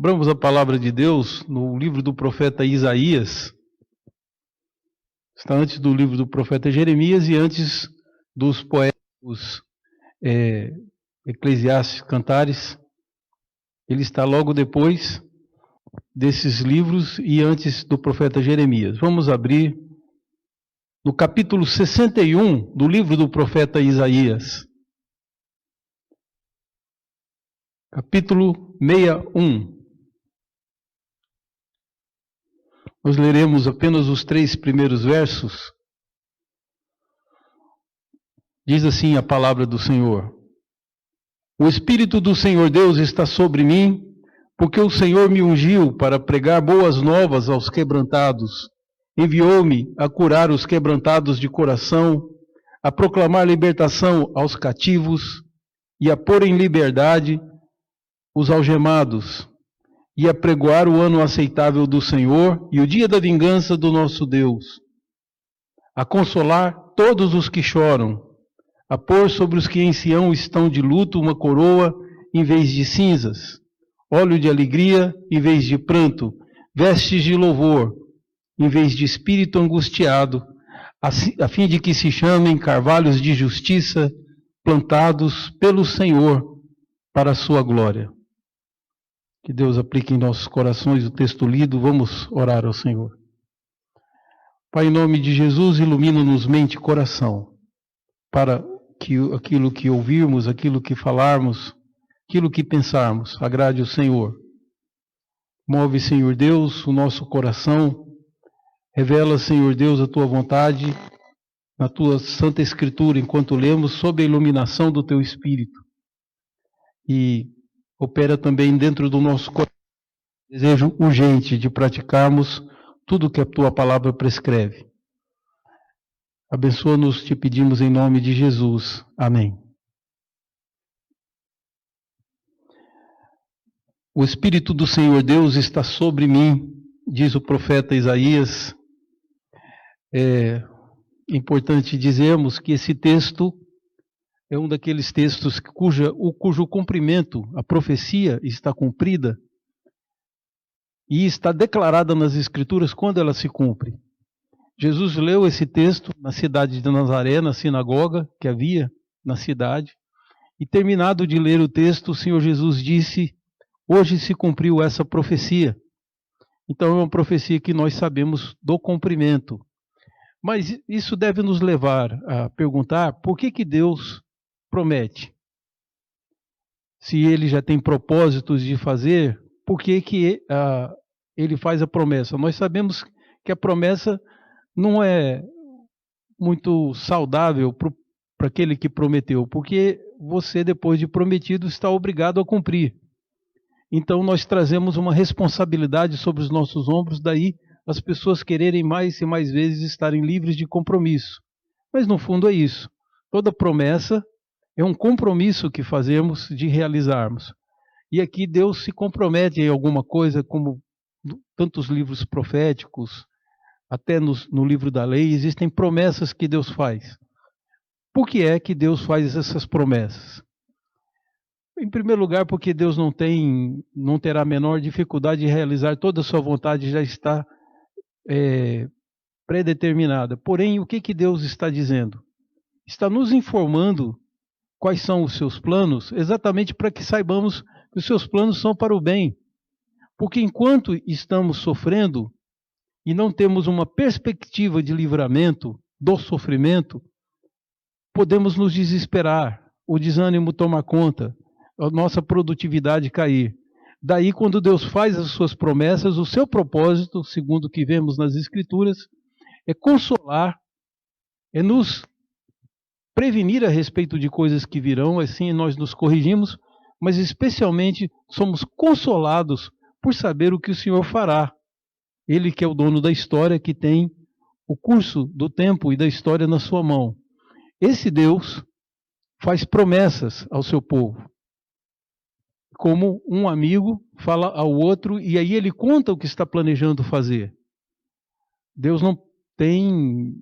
Abramos a palavra de Deus no livro do profeta Isaías. Está antes do livro do profeta Jeremias e antes dos poetas eclesiásticos, cantares. Ele está logo depois desses livros e antes do profeta Jeremias. Vamos abrir no capítulo 61 do livro do profeta Isaías. Capítulo 61. Nós leremos apenas os 3 primeiros versos. Diz assim a palavra do Senhor: O Espírito do Senhor Deus está sobre mim, porque o Senhor me ungiu para pregar boas novas aos quebrantados. Enviou-me a curar os quebrantados de coração, a proclamar libertação aos cativos e a pôr em liberdade os algemados, e a pregoar o ano aceitável do Senhor e o dia da vingança do nosso Deus, a consolar todos os que choram, a pôr sobre os que em Sião estão de luto uma coroa em vez de cinzas, óleo de alegria em vez de pranto, vestes de louvor em vez de espírito angustiado, a fim de que se chamem carvalhos de justiça, plantados pelo Senhor para a sua glória. Que Deus aplique em nossos corações o texto lido. Vamos orar ao Senhor. Pai, em nome de Jesus, ilumina-nos mente e coração, para que aquilo que ouvirmos, aquilo que falarmos, aquilo que pensarmos, agrade o Senhor. Move, Senhor Deus, o nosso coração. Revela, Senhor Deus, a Tua vontade na Tua Santa Escritura, enquanto lemos, sob a iluminação do Teu Espírito. E opera também dentro do nosso coração desejo urgente de praticarmos tudo o que a Tua palavra prescreve. Abençoa-nos, te pedimos em nome de Jesus. Amém. O Espírito do Senhor Deus está sobre mim, diz o profeta Isaías. É importante dizermos que esse texto é um daqueles textos cujo cumprimento, a profecia, está cumprida e está declarada nas Escrituras quando ela se cumpre. Jesus leu esse texto na cidade de Nazaré, na sinagoga que havia na cidade, e terminado de ler o texto, o Senhor Jesus disse: hoje se cumpriu essa profecia. Então é uma profecia que nós sabemos do cumprimento. Mas isso deve nos levar a perguntar por que Deus promete. Se ele já tem propósitos de fazer, por que ele faz a promessa? Nós sabemos que a promessa não é muito saudável para aquele que prometeu, porque você, depois de prometido, está obrigado a cumprir. Então nós trazemos uma responsabilidade sobre os nossos ombros, daí as pessoas quererem mais e mais vezes estarem livres de compromisso. Mas no fundo é isso. Toda promessa é um compromisso que fazemos de realizarmos. E aqui Deus se compromete em alguma coisa, como tantos livros proféticos, até no livro da lei, existem promessas que Deus faz. Por que é que Deus faz essas promessas? Em primeiro lugar, porque Deus não terá a menor dificuldade de realizar toda a sua vontade, já está predeterminada. Porém, o que Deus está dizendo? Está nos informando quais são os seus planos, exatamente para que saibamos que os seus planos são para o bem. Porque enquanto estamos sofrendo e não temos uma perspectiva de livramento do sofrimento, podemos nos desesperar, o desânimo tomar conta, a nossa produtividade cair. Daí, quando Deus faz as suas promessas, o seu propósito, segundo o que vemos nas Escrituras, é consolar, é nos prevenir a respeito de coisas que virão, assim nós nos corrigimos, mas especialmente somos consolados por saber o que o Senhor fará. Ele que é o dono da história, que tem o curso do tempo e da história na sua mão. Esse Deus faz promessas ao seu povo. Como um amigo fala ao outro, e aí ele conta o que está planejando fazer. Deus não tem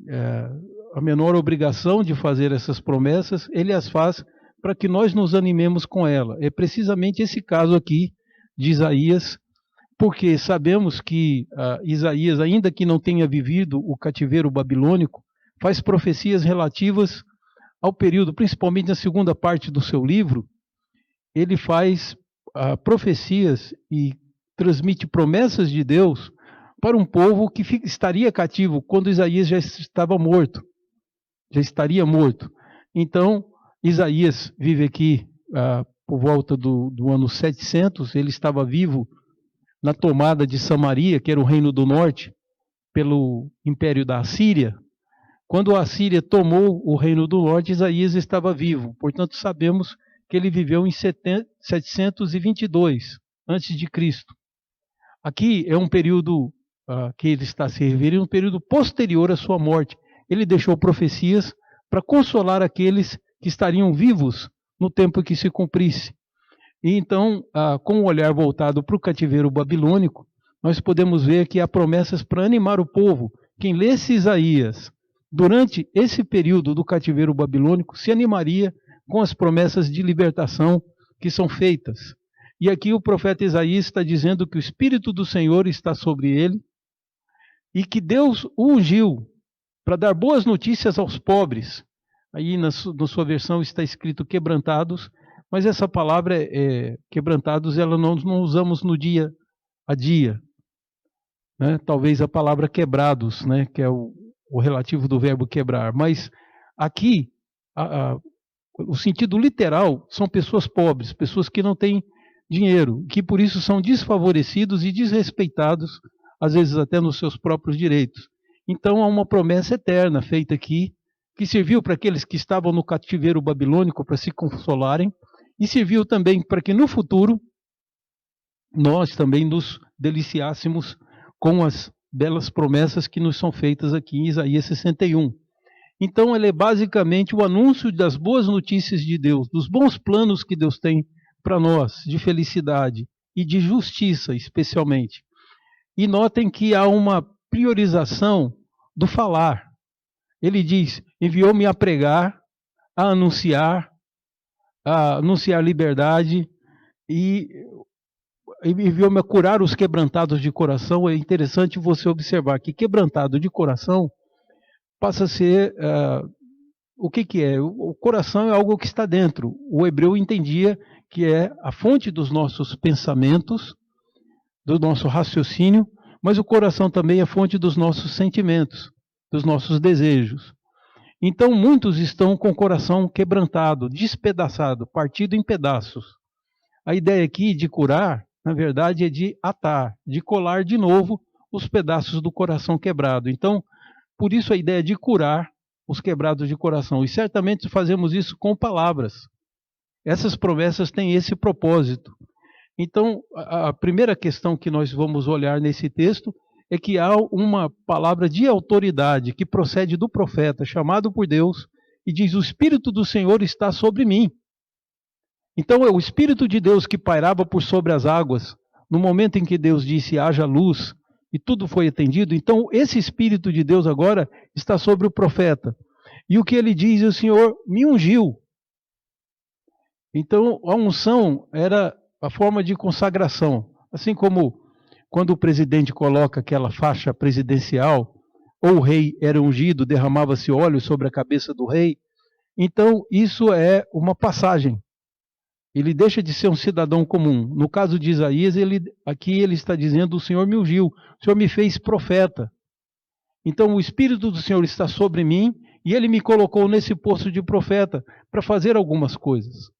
a menor obrigação de fazer essas promessas, ele as faz para que nós nos animemos com ela. É precisamente esse caso aqui de Isaías porque sabemos que Isaías, ainda que não tenha vivido o cativeiro babilônico, faz profecias relativas ao período, principalmente na segunda parte do seu livro. Ele faz profecias e transmite promessas de Deus para um povo que estaria cativo quando Isaías já estava morto, já estaria morto. Então, Isaías vive aqui por volta do ano 700, ele estava vivo na tomada de Samaria, que era o reino do norte, pelo império da Assíria. Quando a Assíria tomou o reino do norte, Isaías estava vivo. Portanto, sabemos que ele viveu em 722 a.C. Aqui é um período que ele está se referindo, um período posterior à sua morte. Ele deixou profecias para consolar aqueles que estariam vivos no tempo que se cumprisse. E então, com o olhar voltado para o cativeiro babilônico, nós podemos ver que há promessas para animar o povo. Quem lesse Isaías durante esse período do cativeiro babilônico se animaria com as promessas de libertação que são feitas. E aqui o profeta Isaías está dizendo que o Espírito do Senhor está sobre ele e que Deus o ungiu para dar boas notícias aos pobres. Aí na sua versão está escrito quebrantados, mas essa palavra quebrantados, ela não usamos no dia a dia. Né? Talvez a palavra quebrados, né? Que é o relativo do verbo quebrar. Mas aqui, o sentido literal são pessoas pobres, pessoas que não têm dinheiro, que por isso são desfavorecidos e desrespeitados, às vezes até nos seus próprios direitos. Então há uma promessa eterna feita aqui, que serviu para aqueles que estavam no cativeiro babilônico para se consolarem, e serviu também para que no futuro nós também nos deliciássemos com as belas promessas que nos são feitas aqui em Isaías 61. Então ele é basicamente o anúncio das boas notícias de Deus, dos bons planos que Deus tem para nós, de felicidade e de justiça especialmente. E notem que há uma priorização do falar. Ele diz, enviou-me a pregar, a anunciar liberdade e enviou-me a curar os quebrantados de coração. É interessante você observar que quebrantado de coração passa a ser o que é? O coração é algo que está dentro. O hebreu entendia que é a fonte dos nossos pensamentos, do nosso raciocínio, mas o coração também é a fonte dos nossos sentimentos, dos nossos desejos. Então muitos estão com o coração quebrantado, despedaçado, partido em pedaços. A ideia aqui de curar, na verdade, é de atar, de colar de novo os pedaços do coração quebrado. Então, por isso a ideia de curar os quebrados de coração. E certamente fazemos isso com palavras. Essas promessas têm esse propósito. Então, a primeira questão que nós vamos olhar nesse texto é que há uma palavra de autoridade que procede do profeta, chamado por Deus, e diz, o Espírito do Senhor está sobre mim. Então é o Espírito de Deus que pairava por sobre as águas, no momento em que Deus disse, haja luz, e tudo foi atendido. Então esse Espírito de Deus agora está sobre o profeta. E o que ele diz, o Senhor me ungiu. Então a unção era a forma de consagração, assim como quando o presidente coloca aquela faixa presidencial, ou o rei era ungido, derramava-se óleo sobre a cabeça do rei. Então, isso é uma passagem. Ele deixa de ser um cidadão comum. No caso de Isaías, aqui ele está dizendo, o Senhor me ungiu, o Senhor me fez profeta. Então, o Espírito do Senhor está sobre mim, e ele me colocou nesse posto de profeta para fazer algumas coisas.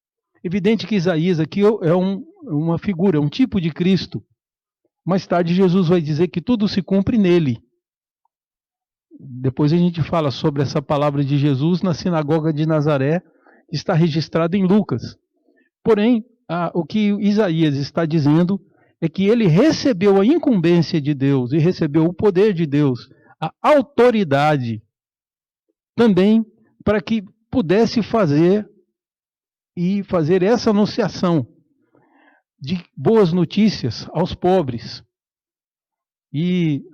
Evidente que Isaías aqui é uma figura, é um tipo de Cristo. Mais tarde Jesus vai dizer que tudo se cumpre nele. Depois a gente fala sobre essa palavra de Jesus na sinagoga de Nazaré, que está registrado em Lucas. Porém, o que Isaías está dizendo é que ele recebeu a incumbência de Deus e recebeu o poder de Deus, a autoridade, também para que pudesse fazer essa anunciação de boas notícias aos pobres. E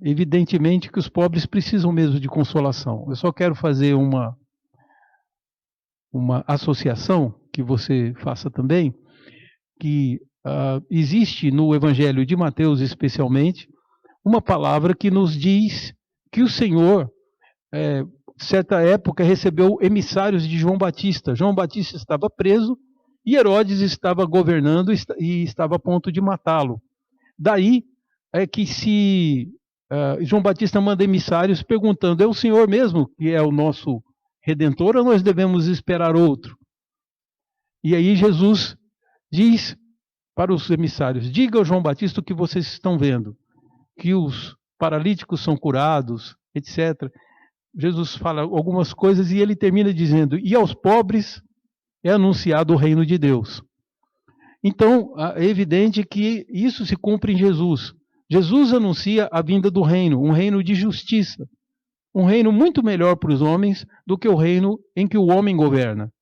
evidentemente que os pobres precisam mesmo de consolação. Eu só quero fazer uma associação, que você faça também, que existe no Evangelho de Mateus, especialmente, uma palavra que nos diz que o Senhor, certa época, recebeu emissários de João Batista. João Batista estava preso e Herodes estava governando e estava a ponto de matá-lo. Daí é que João Batista manda emissários perguntando: é o Senhor mesmo que é o nosso Redentor ou nós devemos esperar outro? E aí Jesus diz para os emissários: diga ao João Batista o que vocês estão vendo, que os paralíticos são curados, etc. Jesus fala algumas coisas e ele termina dizendo: e aos pobres é anunciado o reino de Deus. Então, é evidente que isso se cumpre em Jesus. Jesus anuncia a vinda do reino, um reino de justiça, um reino muito melhor para os homens do que o reino em que o homem governa.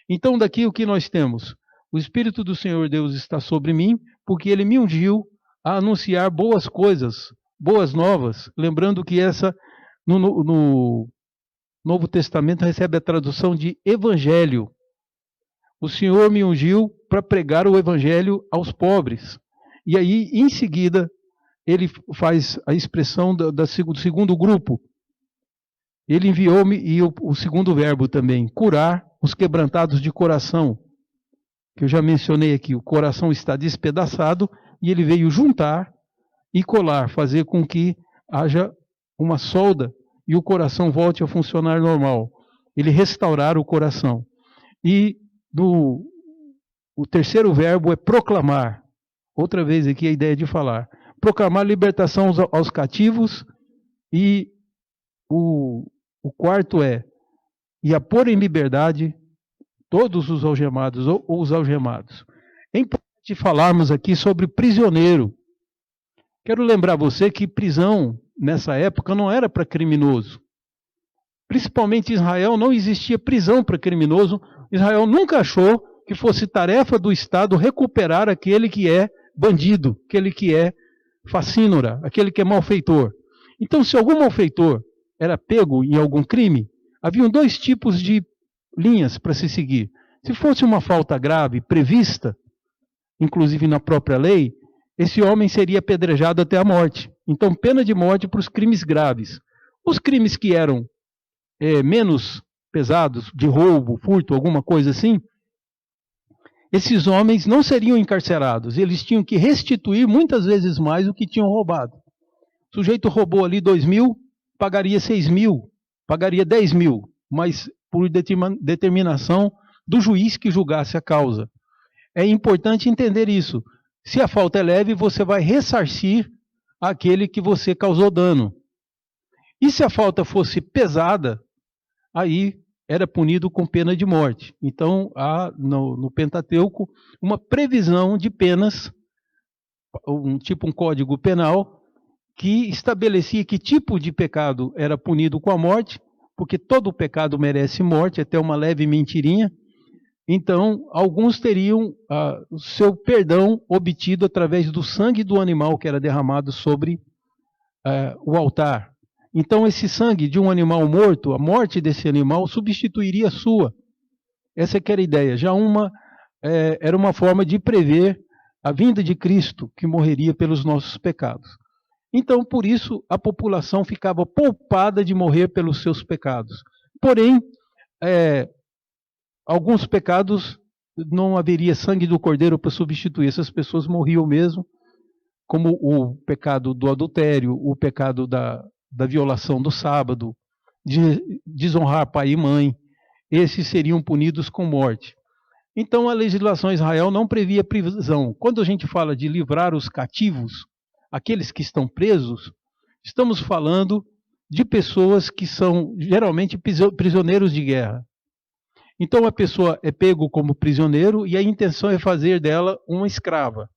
Então, daqui o que nós temos? O Espírito do Senhor Deus está sobre mim, porque ele me ungiu a anunciar boas coisas, boas novas. Lembrando que essa, no Novo Testamento, recebe a tradução de evangelho. O Senhor me ungiu para pregar o evangelho aos pobres. E aí, em seguida, ele faz a expressão do segundo grupo. Ele enviou-me, e o segundo verbo também, curar os quebrantados de coração, que eu já mencionei aqui. O coração está despedaçado e ele veio juntar e colar, fazer com que haja uma solda e o coração volte a funcionar normal. Ele restaurar o coração. E o terceiro verbo é proclamar. Outra vez aqui a ideia de falar. Proclamar libertação aos cativos. E o quarto é: e a pôr em liberdade todos os algemados ou os algemados. É importante falarmos aqui sobre prisioneiro. Quero lembrar você que prisão, nessa época, não era para criminoso. Principalmente em Israel, não existia prisão para criminoso. Israel nunca achou que fosse tarefa do Estado recuperar aquele que é bandido, aquele que é facínora, aquele que é malfeitor. Então, se algum malfeitor era pego em algum crime, haviam dois tipos de linhas para se seguir. Se fosse uma falta grave, prevista, inclusive na própria lei, esse homem seria apedrejado até a morte. Então, pena de morte para os crimes graves. Os crimes que eram menos pesados, de roubo, furto, alguma coisa assim, esses homens não seriam encarcerados. Eles tinham que restituir muitas vezes mais do que tinham roubado. O sujeito roubou ali 2.000, pagaria 6.000, pagaria 10.000, mas por determinação do juiz que julgasse a causa. É importante entender isso. Se a falta é leve, você vai ressarcir aquele que você causou dano. E se a falta fosse pesada, aí era punido com pena de morte. Então, há no Pentateuco uma previsão de penas, um código penal, que estabelecia que tipo de pecado era punido com a morte, porque todo pecado merece morte, até uma leve mentirinha. Então, alguns teriam o seu perdão obtido através do sangue do animal que era derramado sobre o altar. Então, esse sangue de um animal morto, a morte desse animal, substituiria a sua. Essa que era a ideia. Já era uma forma de prever a vinda de Cristo, que morreria pelos nossos pecados. Então, por isso, a população ficava poupada de morrer pelos seus pecados. Porém, alguns pecados não haveria sangue do cordeiro para substituir. Essas pessoas morriam mesmo, como o pecado do adultério, o pecado da violação do sábado, de desonrar pai e mãe. Esses seriam punidos com morte. Então, a legislação em Israel não previa prisão. Quando a gente fala de livrar os cativos, aqueles que estão presos, estamos falando de pessoas que são geralmente prisioneiros de guerra. Então a pessoa é pego como prisioneiro e a intenção é fazer dela uma escrava.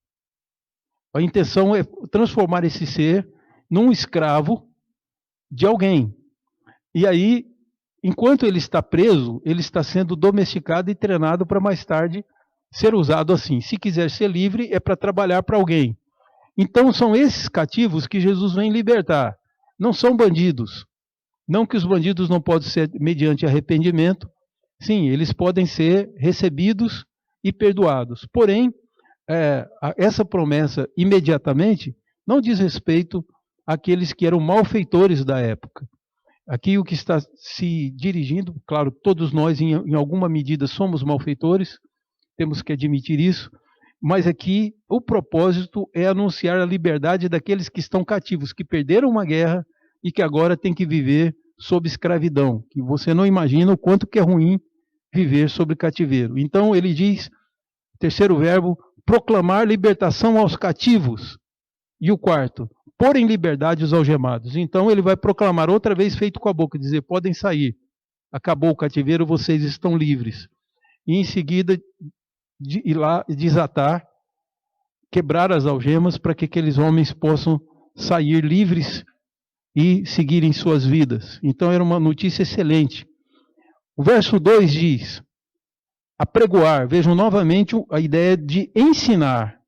A intenção é transformar esse ser num escravo de alguém. E aí, enquanto ele está preso, ele está sendo domesticado e treinado para mais tarde ser usado assim. Se quiser ser livre, é para trabalhar para alguém. Então são esses cativos que Jesus vem libertar. Não são bandidos. Não que os bandidos não podem ser mediante arrependimento. Sim, eles podem ser recebidos e perdoados. Porém, essa promessa imediatamente não diz respeito àqueles que eram malfeitores da época. Aqui o que está se dirigindo, claro, todos nós em alguma medida somos malfeitores, temos que admitir isso, mas aqui o propósito é anunciar a liberdade daqueles que estão cativos, que perderam uma guerra e que agora têm que viver sob escravidão, que você não imagina o quanto que é ruim viver sob cativeiro. Então ele diz, terceiro verbo, proclamar libertação aos cativos. E o quarto, pôr em liberdade os algemados. Então ele vai proclamar outra vez feito com a boca, dizer, podem sair, acabou o cativeiro, vocês estão livres. E em seguida ir lá desatar, quebrar as algemas para que aqueles homens possam sair livres e seguirem suas vidas. Então era uma notícia excelente. O verso 2 diz, apregoar, vejam novamente a ideia de ensinar,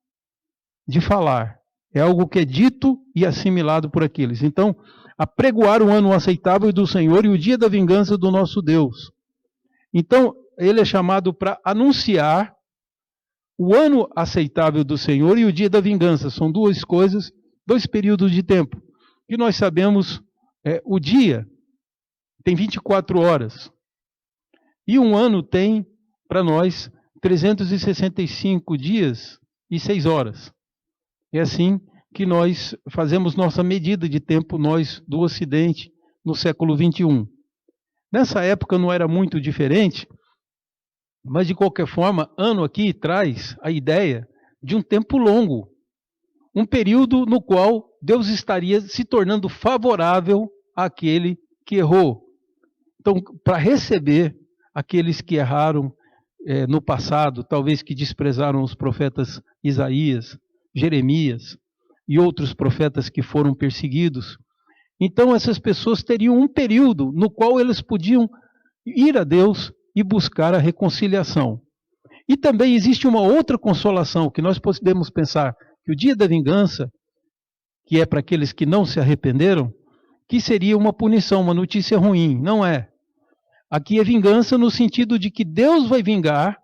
de falar. É algo que é dito e assimilado por aqueles. Então, apregoar o ano aceitável do Senhor e o dia da vingança do nosso Deus. Então, ele é chamado para anunciar o ano aceitável do Senhor e o dia da vingança. São duas coisas, dois períodos de tempo. Que nós sabemos, o dia tem 24 horas. E um ano tem, para nós, 365 dias e 6 horas. É assim que nós fazemos nossa medida de tempo, nós do Ocidente, no século 21. Nessa época não era muito diferente, mas de qualquer forma, ano aqui traz a ideia de um tempo longo. Um período no qual Deus estaria se tornando favorável àquele que errou. Então, para receber aqueles que erraram no passado, talvez que desprezaram os profetas Isaías, Jeremias e outros profetas que foram perseguidos. Então essas pessoas teriam um período no qual eles podiam ir a Deus e buscar a reconciliação. E também existe uma outra consolação que nós podemos pensar, que o dia da vingança, que é para aqueles que não se arrependeram, que seria uma punição, uma notícia ruim. Não é. Aqui é vingança no sentido de que Deus vai vingar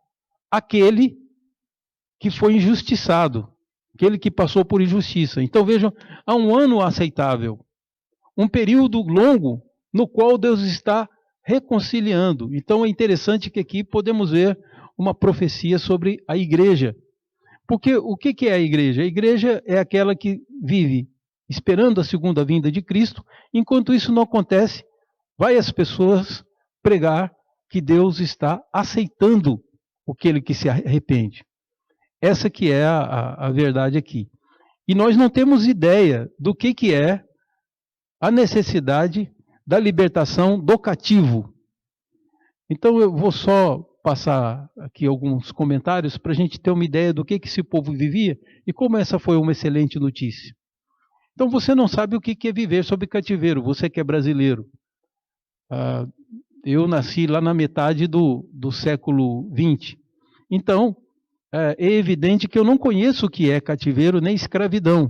aquele que foi injustiçado, aquele que passou por injustiça. Então vejam, há um ano aceitável, um período longo no qual Deus está reconciliando. Então é interessante que aqui podemos ver uma profecia sobre a igreja. Porque o que é a igreja? A igreja é aquela que vive esperando a segunda vinda de Cristo. Enquanto isso não acontece, vai as pessoas pregar que Deus está aceitando aquele que se arrepende. Essa que é a verdade aqui. E nós não temos ideia do que é a necessidade da libertação do cativo. Então eu vou só passar aqui alguns comentários para a gente ter uma ideia do que esse povo vivia e como essa foi uma excelente notícia. Então você não sabe o que é viver sob cativeiro, você que é brasileiro. Eu nasci lá na metade do século XX. Então, é evidente que eu não conheço o que é cativeiro nem escravidão.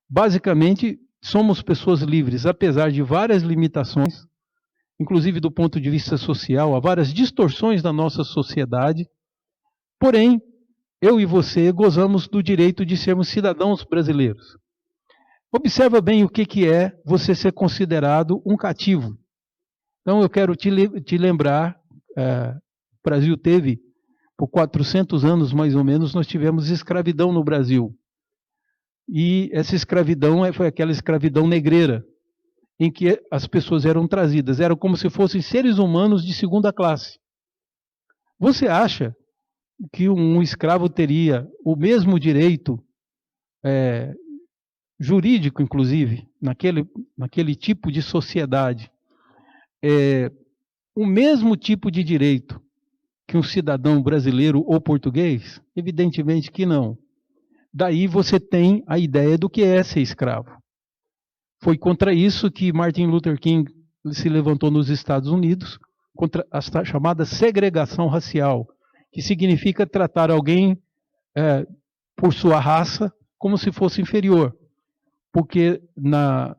Basicamente, somos pessoas livres, apesar de várias limitações, inclusive do ponto de vista social, há várias distorções da nossa sociedade. Porém, eu e você gozamos do direito de sermos cidadãos brasileiros. Observa bem o que é você ser considerado um cativo. Então eu quero te lembrar, o Brasil teve, por 400 anos mais ou menos, nós tivemos escravidão no Brasil. E essa escravidão foi aquela escravidão negreira, em que as pessoas eram trazidas, eram como se fossem seres humanos de segunda classe. Você acha que um escravo teria o mesmo direito, jurídico inclusive, naquele tipo de sociedade, o mesmo tipo de direito que um cidadão brasileiro ou português? Evidentemente que não. Daí você tem a ideia do que é ser escravo. Foi contra isso que Martin Luther King se levantou nos Estados Unidos, contra a chamada segregação racial, que significa tratar alguém por sua raça como se fosse inferior. Porque na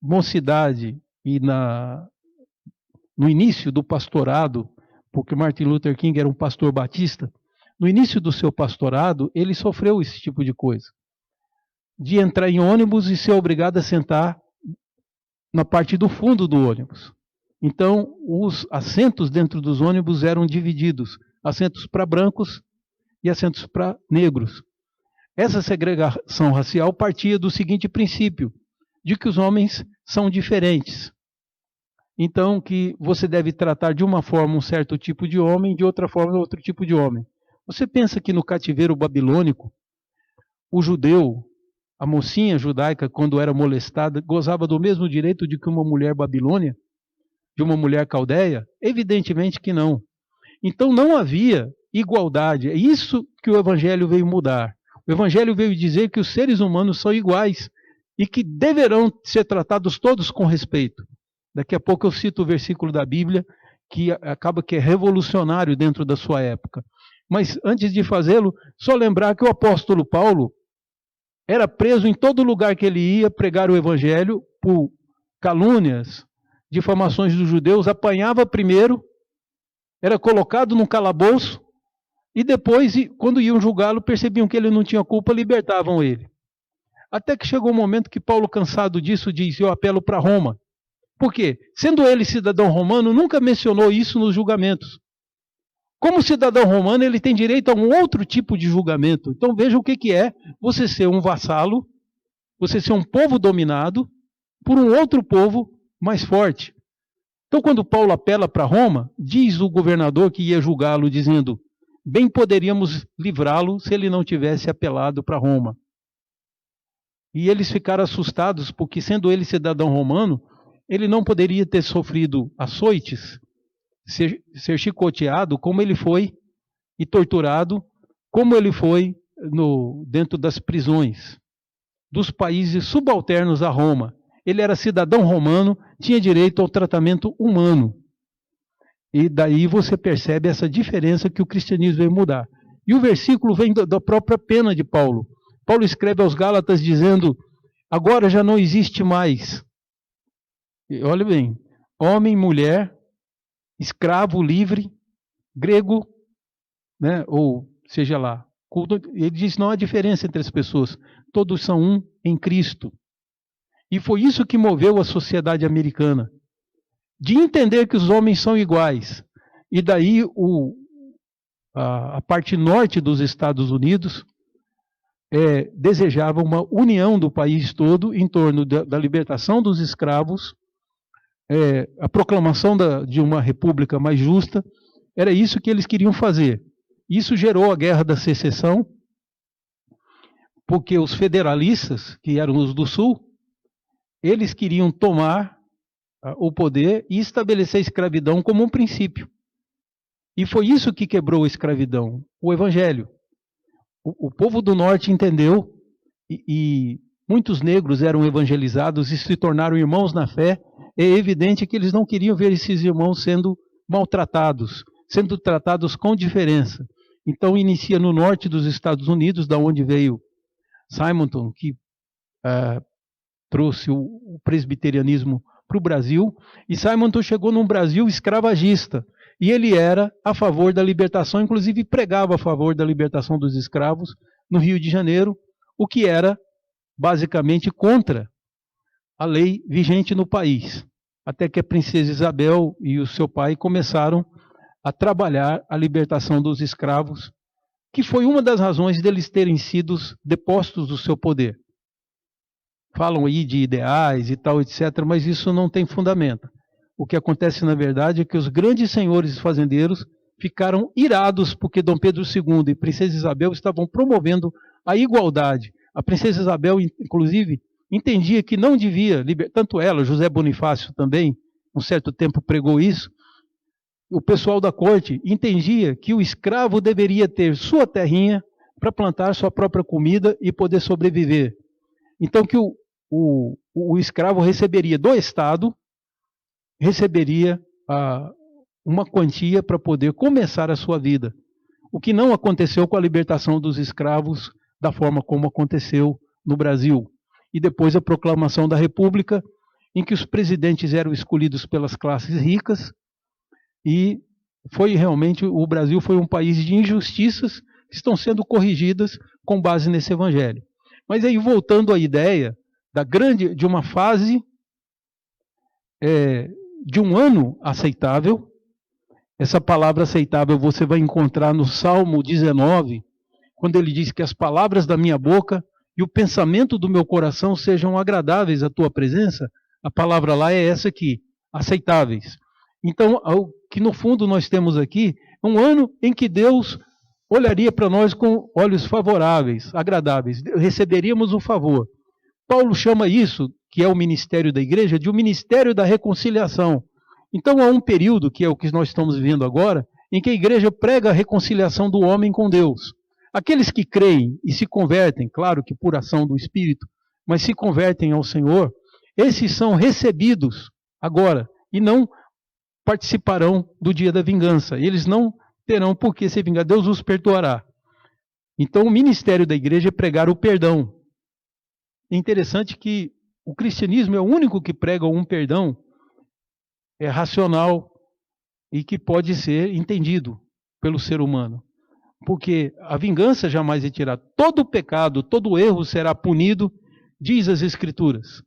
mocidade e no início do pastorado, porque Martin Luther King era um pastor batista, no início do seu pastorado, ele sofreu esse tipo de coisa. De entrar em ônibus e ser obrigado a sentar na parte do fundo do ônibus. Então, os assentos dentro dos ônibus eram divididos, assentos para brancos e assentos para negros. Essa segregação racial partia do seguinte princípio, de que os homens são diferentes. Então, que você deve tratar de uma forma um certo tipo de homem, de outra forma outro tipo de homem. Você pensa que no cativeiro babilônico, o judeu, a mocinha judaica, quando era molestada, gozava do mesmo direito de que uma mulher babilônia, de uma mulher caldeia? Evidentemente que não. Então não havia igualdade. É isso que o Evangelho veio mudar. O Evangelho veio dizer que os seres humanos são iguais e que deverão ser tratados todos com respeito. Daqui a pouco eu cito o versículo da Bíblia que acaba que é revolucionário dentro da sua época. Mas antes de fazê-lo, só lembrar que o apóstolo Paulo era preso em todo lugar que ele ia pregar o Evangelho por calúnias, difamações dos judeus, apanhava primeiro, era colocado num calabouço, e depois, quando iam julgá-lo, percebiam que ele não tinha culpa, libertavam ele. Até que chegou um momento que Paulo, cansado disso, diz, eu apelo para Roma. Por quê? Sendo ele cidadão romano, nunca mencionou isso nos julgamentos. Como cidadão romano, ele tem direito a um outro tipo de julgamento. Então veja o que é você ser um vassalo, você ser um povo dominado por um outro povo mais forte. Então quando Paulo apela para Roma, diz o governador que ia julgá-lo, dizendo, bem poderíamos livrá-lo se ele não tivesse apelado para Roma. E eles ficaram assustados, porque sendo ele cidadão romano, ele não poderia ter sofrido açoites, ser chicoteado como ele foi e torturado como ele foi dentro das prisões dos países subalternos a Roma. Ele era cidadão romano, tinha direito ao tratamento humano. E daí você percebe essa diferença que o cristianismo veio mudar. E o versículo vem da própria pena de Paulo. Paulo escreve aos Gálatas dizendo, agora já não existe mais. E olha bem, homem, mulher, escravo, livre, grego, né, ou seja lá. Ele diz, não há diferença entre as pessoas, todos são um em Cristo. E foi isso que moveu a sociedade americana, de entender que os homens são iguais. E daí a parte norte dos Estados Unidos desejava uma união do país todo em torno da libertação dos escravos, a proclamação de uma república mais justa. Era isso que eles queriam fazer. Isso gerou a Guerra da Secessão, porque os federalistas, que eram os do Sul, eles queriam tomar o poder e estabelecer a escravidão como um princípio. E foi isso que quebrou a escravidão, o Evangelho. O povo do Norte entendeu, e muitos negros eram evangelizados e se tornaram irmãos na fé. É evidente que eles não queriam ver esses irmãos sendo maltratados, sendo tratados com diferença. Então inicia no norte dos Estados Unidos, da onde veio Simonton, que trouxe o presbiterianismo para o Brasil, e Simonton chegou num Brasil escravagista, e ele era a favor da libertação, inclusive pregava a favor da libertação dos escravos no Rio de Janeiro, o que era basicamente contra a lei vigente no país. Até que a princesa Isabel e o seu pai começaram a trabalhar a libertação dos escravos, que foi uma das razões deles terem sido depostos do seu poder. Falam aí de ideais e tal, etc., mas isso não tem fundamento. O que acontece, na verdade, é que os grandes senhores fazendeiros ficaram irados porque Dom Pedro II e Princesa Isabel estavam promovendo a igualdade. A Princesa Isabel, inclusive, entendia que não devia, tanto ela, José Bonifácio também, um certo tempo pregou isso, o pessoal da corte entendia que o escravo deveria ter sua terrinha para plantar sua própria comida e poder sobreviver. Então que o escravo receberia do Estado, receberia uma quantia para poder começar a sua vida. O que não aconteceu com a libertação dos escravos da forma como aconteceu no Brasil. E depois a proclamação da República, em que os presidentes eram escolhidos pelas classes ricas, e foi realmente, o Brasil foi um país de injustiças, estão sendo corrigidas com base nesse evangelho. Mas aí, voltando à ideia de uma fase de um ano aceitável, essa palavra aceitável você vai encontrar no Salmo 19, quando ele diz que as palavras da minha boca e o pensamento do meu coração sejam agradáveis à tua presença. A palavra lá é essa aqui, aceitáveis. Então, o que no fundo nós temos aqui é um ano em que Deus olharia para nós com olhos favoráveis, agradáveis, receberíamos o favor. Paulo chama isso, que é o ministério da igreja, de o ministério da reconciliação. Então há um período, que é o que nós estamos vivendo agora, em que a igreja prega a reconciliação do homem com Deus. Aqueles que creem e se convertem, claro que por ação do Espírito, mas se convertem ao Senhor, esses são recebidos agora e não participarão do dia da vingança. Eles não terão por que se vingar, Deus os perdoará. Então o ministério da igreja é pregar o perdão. É interessante que o cristianismo é o único que prega um perdão racional e que pode ser entendido pelo ser humano. Porque a vingança jamais é tirada. Todo pecado, todo erro será punido, diz as Escrituras.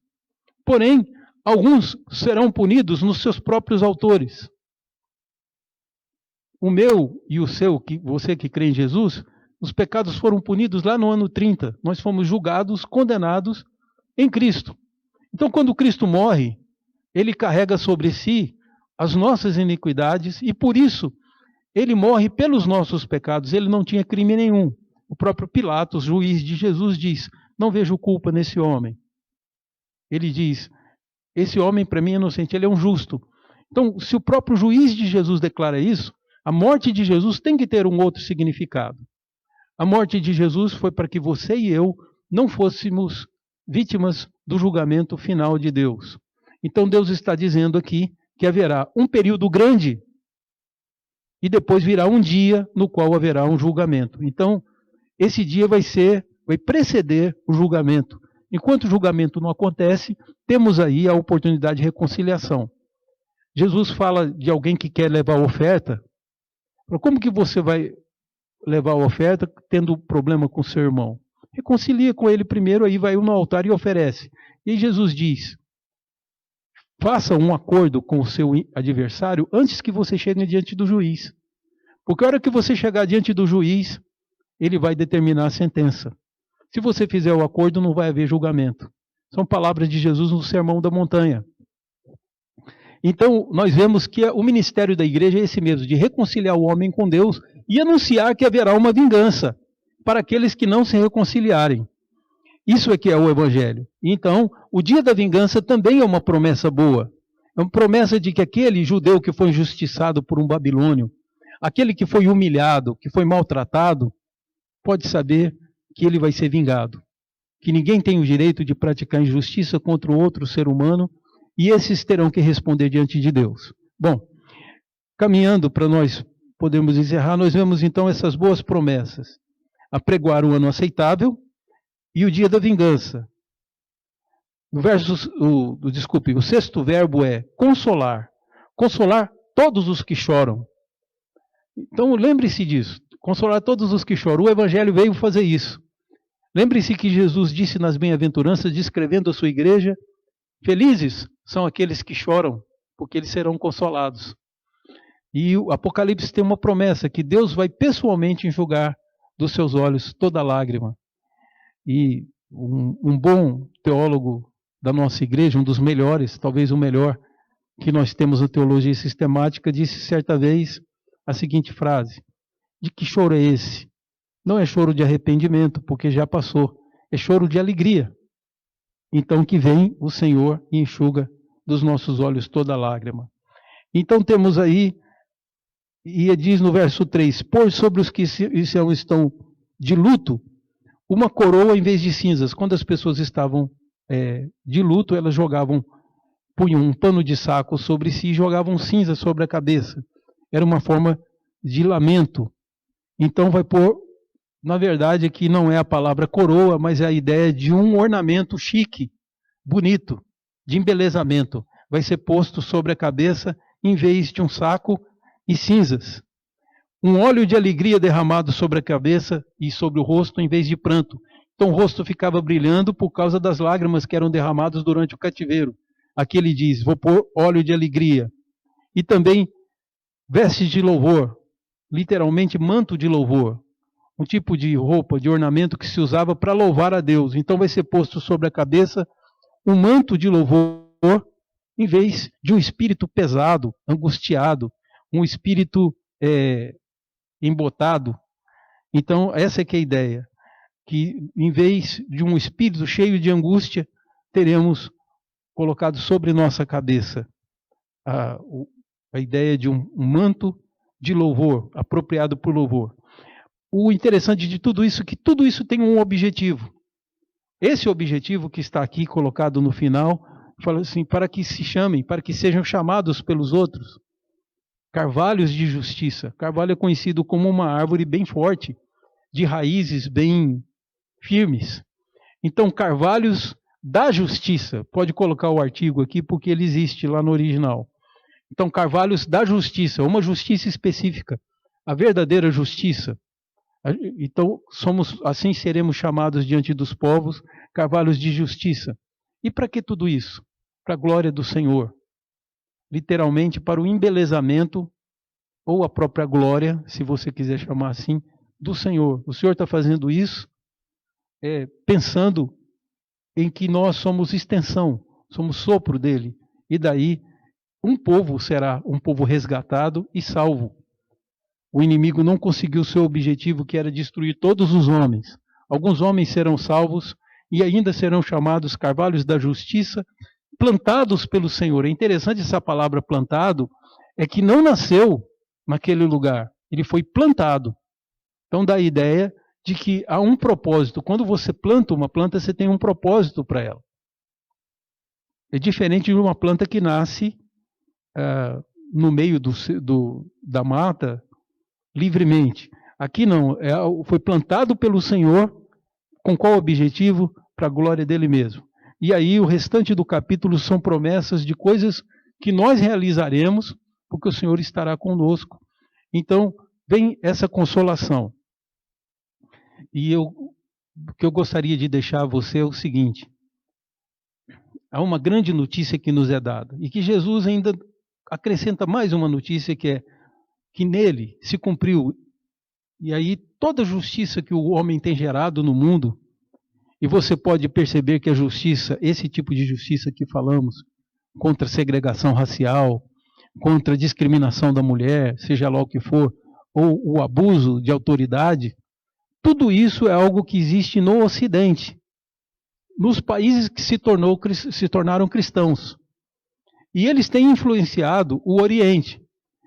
Porém, alguns serão punidos nos seus próprios autores. O meu e o seu, você que crê em Jesus, os pecados foram punidos lá no ano 30. Nós fomos julgados, condenados em Cristo. Então, quando Cristo morre, ele carrega sobre si as nossas iniquidades e por isso ele morre pelos nossos pecados. Ele não tinha crime nenhum. O próprio Pilatos, juiz de Jesus, diz: não vejo culpa nesse homem. Ele diz: esse homem para mim é inocente, ele é um justo. Então, se o próprio juiz de Jesus declara isso, a morte de Jesus tem que ter um outro significado. A morte de Jesus foi para que você e eu não fôssemos vítimas do julgamento final de Deus. Então Deus está dizendo aqui que haverá um período grande e depois virá um dia no qual haverá um julgamento. Então, esse dia vai preceder o julgamento. Enquanto o julgamento não acontece, temos aí a oportunidade de reconciliação. Jesus fala de alguém que quer levar a oferta. Como que você vai levar a oferta tendo problema com seu irmão? Reconcilia com ele primeiro, aí vai no altar e oferece. E Jesus diz: faça um acordo com o seu adversário antes que você chegue diante do juiz. Porque a hora que você chegar diante do juiz, ele vai determinar a sentença. Se você fizer o acordo, não vai haver julgamento. São palavras de Jesus no Sermão da Montanha. Então, nós vemos que o ministério da igreja é esse mesmo, de reconciliar o homem com Deus e anunciar que haverá uma vingança para aqueles que não se reconciliarem. Isso é que é o Evangelho. Então, o dia da vingança também é uma promessa boa. É uma promessa de que aquele judeu que foi injustiçado por um babilônio, aquele que foi humilhado, que foi maltratado, pode saber que ele vai ser vingado. Que ninguém tem o direito de praticar injustiça contra outro ser humano, e esses terão que responder diante de Deus. Bom, caminhando para nós podermos encerrar, nós vemos então essas boas promessas. Apregoar um ano aceitável e o dia da vingança. O sexto verbo é consolar. Consolar todos os que choram. Então lembre-se disso. Consolar todos os que choram. O Evangelho veio fazer isso. Lembre-se que Jesus disse nas bem-aventuranças, descrevendo a sua igreja: felizes são aqueles que choram, porque eles serão consolados. E o Apocalipse tem uma promessa, que Deus vai pessoalmente enxugar dos seus olhos toda lágrima. E um bom teólogo da nossa igreja, um dos melhores, talvez o melhor que nós temos na teologia sistemática, disse certa vez a seguinte frase: de que choro é esse? Não é choro de arrependimento, porque já passou, é choro de alegria. Então que vem o Senhor e enxuga dos nossos olhos toda lágrima. Então temos aí, e diz no verso 3, pôr sobre os que estão de luto uma coroa em vez de cinzas. Quando as pessoas estavam de luto, elas punham um pano de saco sobre si e jogavam cinza sobre a cabeça. Era uma forma de lamento. Então vai pôr, na verdade aqui não é a palavra coroa, mas é a ideia de um ornamento chique, bonito, de embelezamento. Vai ser posto sobre a cabeça em vez de um saco e cinzas. Um óleo de alegria derramado sobre a cabeça e sobre o rosto em vez de pranto. Então o rosto ficava brilhando por causa das lágrimas que eram derramadas durante o cativeiro. Aqui ele diz, vou pôr óleo de alegria. E também vestes de louvor, literalmente manto de louvor. Um tipo de roupa, de ornamento que se usava para louvar a Deus. Então vai ser posto sobre a cabeça um manto de louvor, em vez de um espírito pesado, angustiado, um espírito embotado. Então essa é que é a ideia. Que em vez de um espírito cheio de angústia, teremos colocado sobre nossa cabeça a ideia de um manto de louvor, apropriado por louvor. O interessante de tudo isso é que tudo isso tem um objetivo. Esse objetivo que está aqui colocado no final, fala assim, para que se chamem, para que sejam chamados pelos outros, carvalhos de justiça. Carvalho é conhecido como uma árvore bem forte, de raízes bem firmes. Então, carvalhos da justiça, pode colocar o artigo aqui, porque ele existe lá no original. Então, carvalhos da justiça, uma justiça específica, a verdadeira justiça. Então, assim seremos chamados diante dos povos, carvalhos de justiça. E para que tudo isso? Para a glória do Senhor. Literalmente para o embelezamento, ou a própria glória, se você quiser chamar assim, do Senhor. O Senhor está fazendo isso pensando em que nós somos extensão, somos sopro dele. E daí, um povo será um povo resgatado e salvo. O inimigo não conseguiu seu objetivo, que era destruir todos os homens. Alguns homens serão salvos e ainda serão chamados carvalhos da justiça, plantados pelo Senhor. É interessante essa palavra plantado, é que não nasceu naquele lugar, ele foi plantado. Então dá a ideia de que há um propósito. Quando você planta uma planta, você tem um propósito para ela. É diferente de uma planta que nasce no meio da mata, livremente. Aqui não, foi plantado pelo Senhor, com qual objetivo? Para a glória dele mesmo. E aí o restante do capítulo são promessas de coisas que nós realizaremos, porque o Senhor estará conosco. Então, vem essa consolação. E o que eu gostaria de deixar a você é o seguinte: há uma grande notícia que nos é dada, e que Jesus ainda acrescenta mais uma notícia, que é que nele se cumpriu, e aí toda a justiça que o homem tem gerado no mundo, e você pode perceber que a justiça, esse tipo de justiça que falamos, contra a segregação racial, contra a discriminação da mulher, seja lá o que for, ou o abuso de autoridade, tudo isso é algo que existe no Ocidente, nos países que se tornaram cristãos. E eles têm influenciado o Oriente.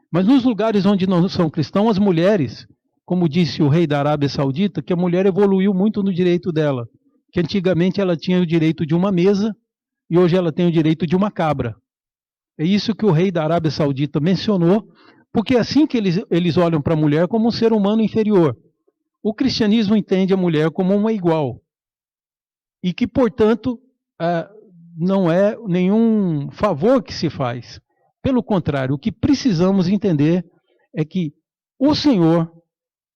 Mas nos lugares onde não são cristãos, as mulheres, como disse o rei da Arábia Saudita, que a mulher evoluiu muito no direito dela. Que antigamente ela tinha o direito de uma mesa e hoje ela tem o direito de uma cabra. É isso que o rei da Arábia Saudita mencionou, porque é assim que eles olham para a mulher como um ser humano inferior. O cristianismo entende a mulher como uma igual. E que, portanto, não é nenhum favor que se faz. Pelo contrário, o que precisamos entender é que o Senhor,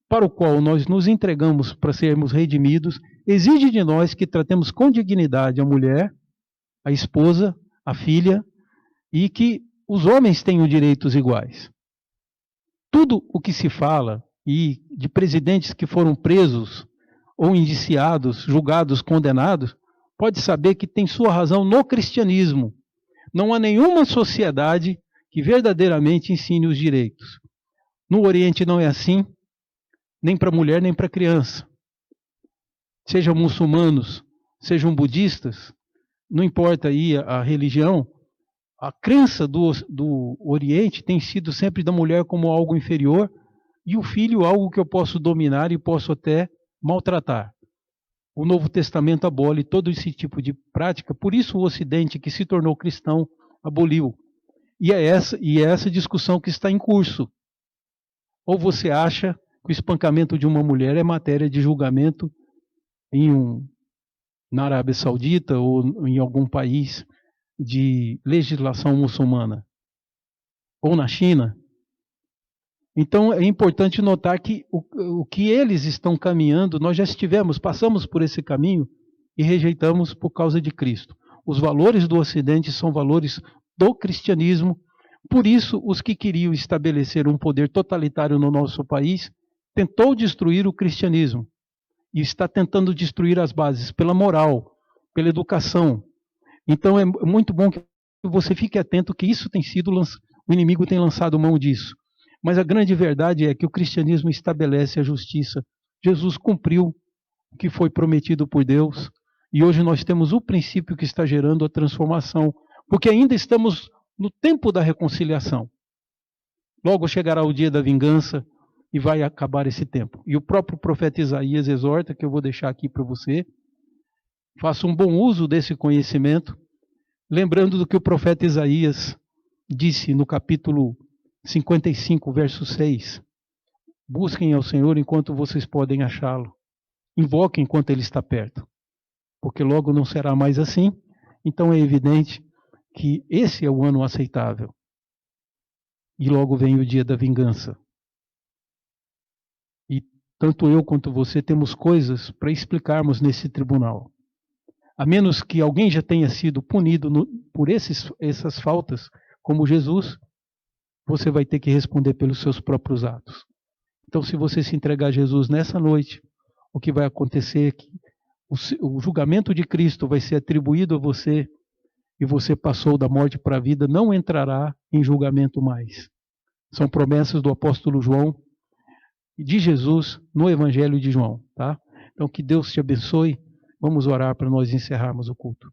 para o qual nós nos entregamos para sermos redimidos, exige de nós que tratemos com dignidade a mulher, a esposa, a filha, e que os homens tenham direitos iguais. Tudo o que se fala, e de presidentes que foram presos ou indiciados, julgados, condenados, pode saber que tem sua razão no cristianismo. Não há nenhuma sociedade que verdadeiramente ensine os direitos. No Oriente não é assim, nem para mulher, nem para criança. Sejam muçulmanos, sejam budistas, não importa aí a religião, a crença do Oriente tem sido sempre da mulher como algo inferior e o filho algo que eu posso dominar e posso até maltratar. O Novo Testamento abole todo esse tipo de prática, por isso o Ocidente, que se tornou cristão, aboliu. E é essa discussão que está em curso. Ou você acha que o espancamento de uma mulher é matéria de julgamento na Arábia Saudita ou em algum país de legislação muçulmana? Ou na China? Então é importante notar que o que eles estão caminhando, nós já passamos por esse caminho e rejeitamos por causa de Cristo. Os valores do Ocidente são valores do cristianismo. Por isso, os que queriam estabelecer um poder totalitário no nosso país tentou destruir o cristianismo e está tentando destruir as bases pela moral, pela educação. Então é muito bom que você fique atento que isso tem sido, o inimigo tem lançado mão disso. Mas a grande verdade é que o cristianismo estabelece a justiça. Jesus cumpriu o que foi prometido por Deus e hoje nós temos o princípio que está gerando a transformação, porque ainda estamos no tempo da reconciliação. Logo chegará o dia da vingança e vai acabar esse tempo. E o próprio profeta Isaías exorta, que eu vou deixar aqui para você, faça um bom uso desse conhecimento, lembrando do que o profeta Isaías disse no capítulo 55, verso 6. Busquem ao Senhor enquanto vocês podem achá-lo. Invoquem enquanto ele está perto. Porque logo não será mais assim. Então é evidente que esse é o ano aceitável. E logo vem o dia da vingança. E tanto eu quanto você temos coisas para explicarmos nesse tribunal. A menos que alguém já tenha sido punido por essas faltas, como Jesus, você vai ter que responder pelos seus próprios atos. Então, se você se entregar a Jesus nessa noite, o que vai acontecer é que o julgamento de Cristo vai ser atribuído a você e você passou da morte para a vida, não entrará em julgamento mais. São promessas do apóstolo João e de Jesus no Evangelho de João, tá? Então, que Deus te abençoe. Vamos orar para nós encerrarmos o culto.